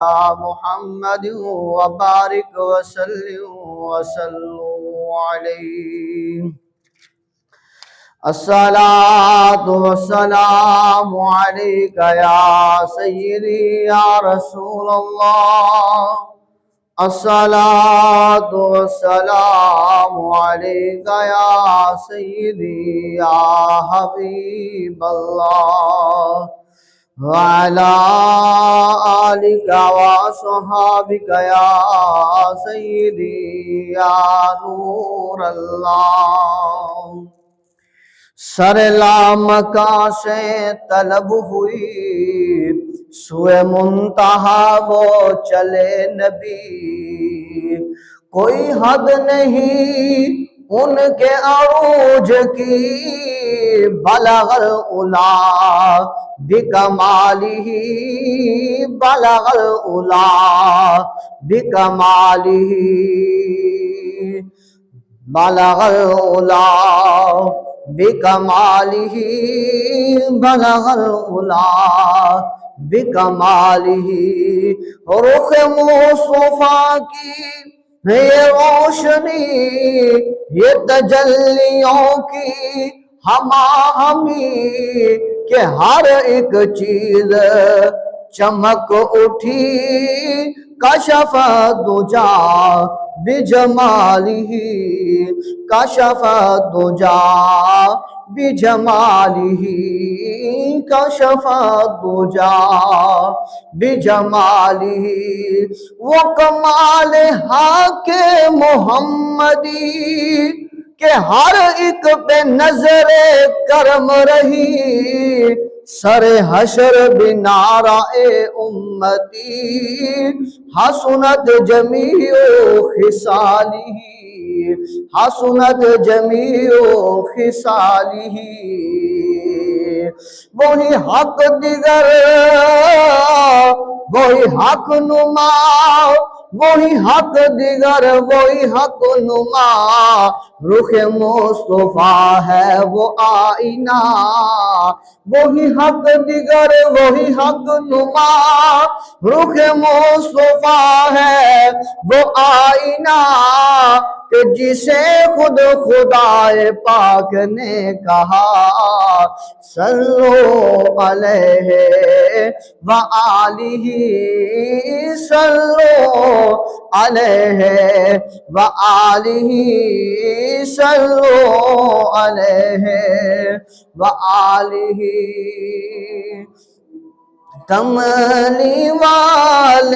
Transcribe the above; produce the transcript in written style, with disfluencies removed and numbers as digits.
محمد وبارك وسلم وسلموا عليه. الصلاة والسلام عليك يا سيدي يا رسول الله. الصلاة والسلام عليك يا سيدي يا حبيب الله وعلى آلك وصحابك يا سيدي يا نور الله. سر لامکاں سے طلب ہوئی سوئے منتہا وہ چلے نبی. کوئی حد نہیں ان کے عروج کی بلغ العلا بکمالہ بلغ العلا بکمالہ بلغ العلا بکمالہ بلغ العلا بکمالہ. رخ مصطفیٰ کی یہ روشنی یہ تجلیوں کی ہما ہمی کہ ہر ایک چیز چمک اٹھی کشف دجا بجمالہ کشف دجا بجمالہ کشف دجا بجمالہ. وہ کمال حق محمدی کہ ہر ایک پہ نظر کرم رہی. سر حشر بنارا امتی حسنت جمیع خصالہ حسنت جمیع خصالہ. وہی حق دیگر وہی حق نما وہی حق دیگر وہی حق نما. رخ مصطفیٰ ہے وہ آئینہ وہی حق دیگر وہی حق نما. رخ مصطفیٰ ہے وہ آئینہ کہ جسے خود خدائے پاک نے کہا صلو علیہ وآلہ صلو علیہ وآلہ صلو علیہ وآلہ. کملی والے